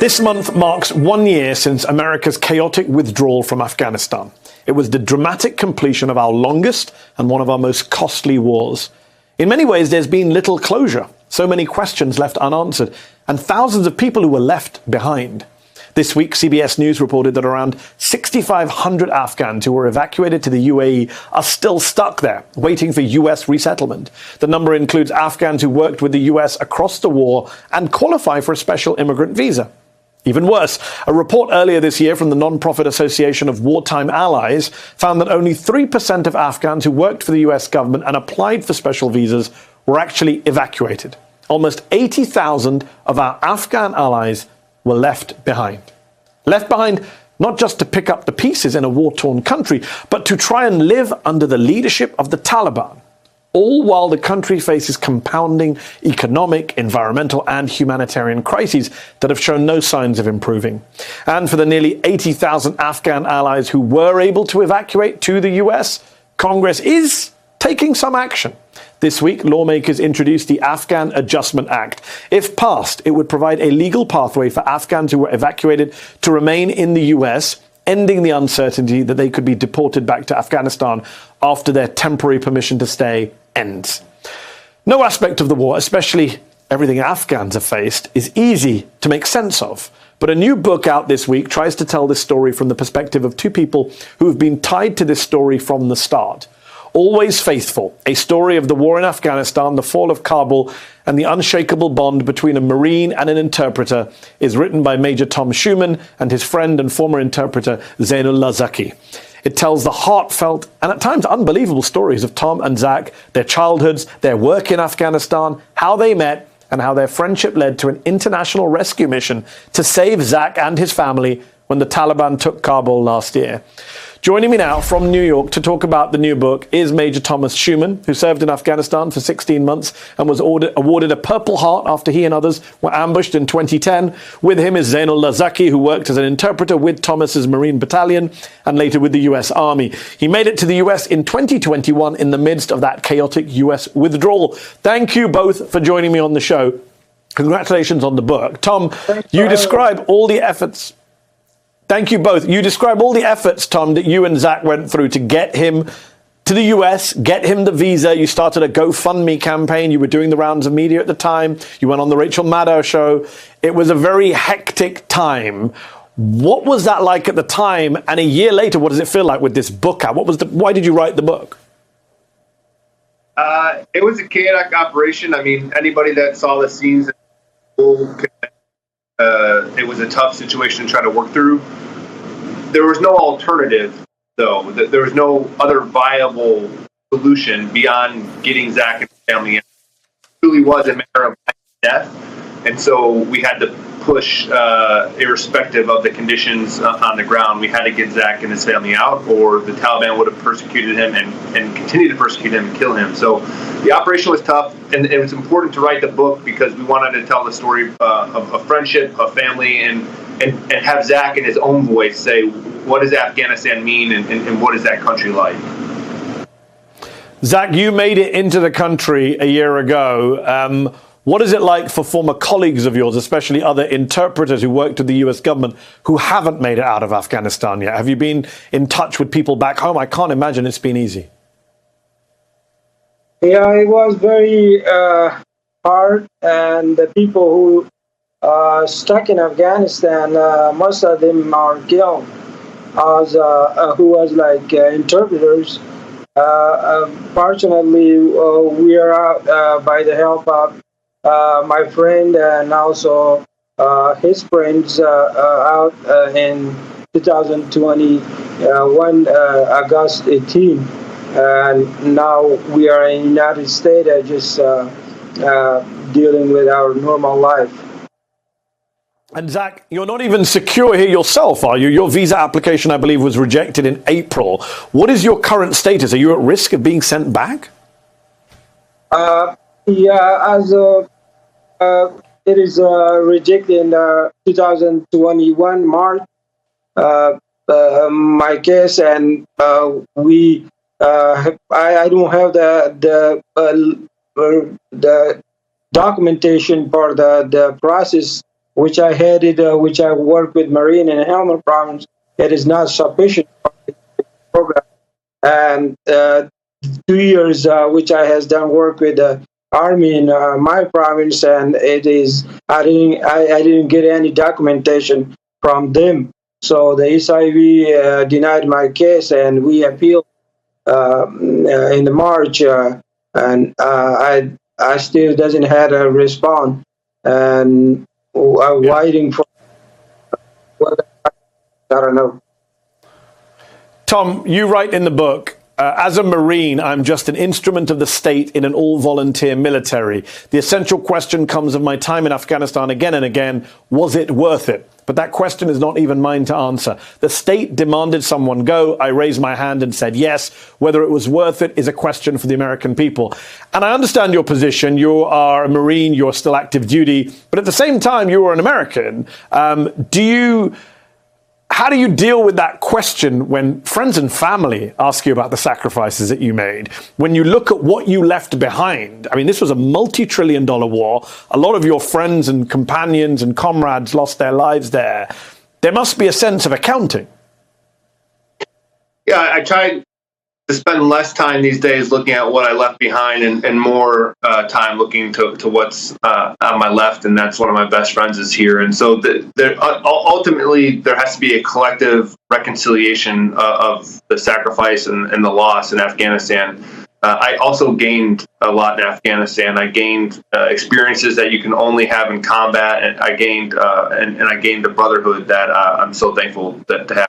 This month marks 1 year since America's chaotic withdrawal from Afghanistan. It was the dramatic completion of our longest and one of our most costly wars. In many ways, there's been little closure, so many questions left unanswered, and thousands of people who were left behind. This week, CBS News reported that around 6,500 Afghans who were evacuated to the UAE are still stuck there, waiting for US resettlement. The number includes Afghans who worked with the US across the war and qualify for a special immigrant visa. Even worse, a report earlier this year from the Non-Profit Association of Wartime Allies found that only 3% of Afghans who worked for the US government and applied for special visas were actually evacuated. Almost 80,000 of our Afghan allies were left behind. Left behind not just to pick up the pieces in a war-torn country, but to try and live under the leadership of the Taliban, all while the country faces compounding economic, environmental and humanitarian crises that have shown no signs of improving. And for the nearly 80,000 Afghan allies who were able to evacuate to the US, Congress is taking some action. This week, lawmakers introduced the Afghan Adjustment Act. If passed, it would provide a legal pathway for Afghans who were evacuated to remain in the US, ending the uncertainty that they could be deported back to Afghanistan after their temporary permission to stay ends. No aspect of the war, especially everything Afghans have faced, is easy to make sense of. But a new book out this week tries to tell this story from the perspective of two people who have been tied to this story from the start. Always Faithful, a story of the war in Afghanistan, the fall of Kabul, and the unshakable bond between a Marine and an interpreter, is written by Major Tom Schumann and his friend and former interpreter Zainullah Zaki. It tells the heartfelt and at times unbelievable stories of Tom and Zach, their childhoods, their work in Afghanistan, how they met, and how their friendship led to an international rescue mission to save Zach and his family when the Taliban took Kabul last year. Joining me now from New York to talk about the new book is Major Thomas Schumann, who served in Afghanistan for 16 months and was awarded a Purple Heart after he and others were ambushed in 2010. With him is Zainullah Zaki, who worked as an interpreter with Thomas's Marine Battalion and later with the US Army. He made it to the US in 2021 in the midst of that chaotic US withdrawal. Thank you both for joining me on the show. Congratulations on the book. Tom, you describe all the efforts. Thank you both. You describe all the efforts, Tom, that you and Zach went through to get him to the US, get him the visa. You started a GoFundMe campaign. You were doing the rounds of media at the time. You went on the Rachel Maddow show. It was a very hectic time. What was that like at the time? And a year later, what does it feel like with this book out? Why did you write the book? It was a chaotic operation. I mean, anybody that saw the scenes, it was a tough situation to try to work through. There was no alternative, though. There was no other viable solution beyond getting Zach and his family in. It truly was a matter of life and death. And so we had to push, irrespective of the conditions on the ground. We had to get Zach and his family out, or the Taliban would have persecuted him and continued to persecute him and kill him. So the operation was tough, and it was important to write the book because we wanted to tell the story of friendship, of family, and have Zach in his own voice say, what does Afghanistan mean and what is that country like? Zach, you made it into the country a year ago. What is it like for former colleagues of yours, especially other interpreters who worked with the US government who haven't made it out of Afghanistan yet? Have you been in touch with people back home? I can't imagine it's been easy. Yeah, it was very hard, and the people who stuck in Afghanistan, most of them are killed who was like interpreters. Fortunately, we are out by the help of my friend and also his friends out in 2021, August 18. And now we are in the United States, just dealing with our normal life. And Zach, you're not even secure here yourself, are you? Your visa application, I believe, was rejected in April. What is your current status? Are you at risk of being sent back? Yeah, as it is rejected in 2021 March. My case, and I don't have the documentation for the process which I headed, which I worked with Marine in Helmand Province, it is not sufficient for the program. And 2 years, which I has done work with the Army in my province, and it is I didn't get any documentation from them. So the SIV denied my case, and we appealed in the March, and I still doesn't have a response, and I'm waiting for. I don't know. Tom, you write in the book, as a Marine, I'm just an instrument of the state in an all-volunteer military. The essential question comes of my time in Afghanistan again and again, was it worth it? But that question is not even mine to answer. The state demanded someone go. I raised my hand and said yes. Whether it was worth it is a question for the American people. And I understand your position. You are a Marine. You're still active duty. But at the same time, you are an American. How do you deal with that question when friends and family ask you about the sacrifices that you made? When you look at what you left behind, I mean, this was a multi-trillion-dollar war. A lot of your friends and companions and comrades lost their lives there. There must be a sense of accounting. Yeah, I try to spend less time these days looking at what I left behind and more time looking to what's on my left, and that's one of my best friends is here. And so ultimately there has to be a collective reconciliation of the sacrifice and the loss in Afghanistan. I also gained a lot in Afghanistan. I gained experiences that you can only have in combat, and I gained the brotherhood that I'm so thankful to have.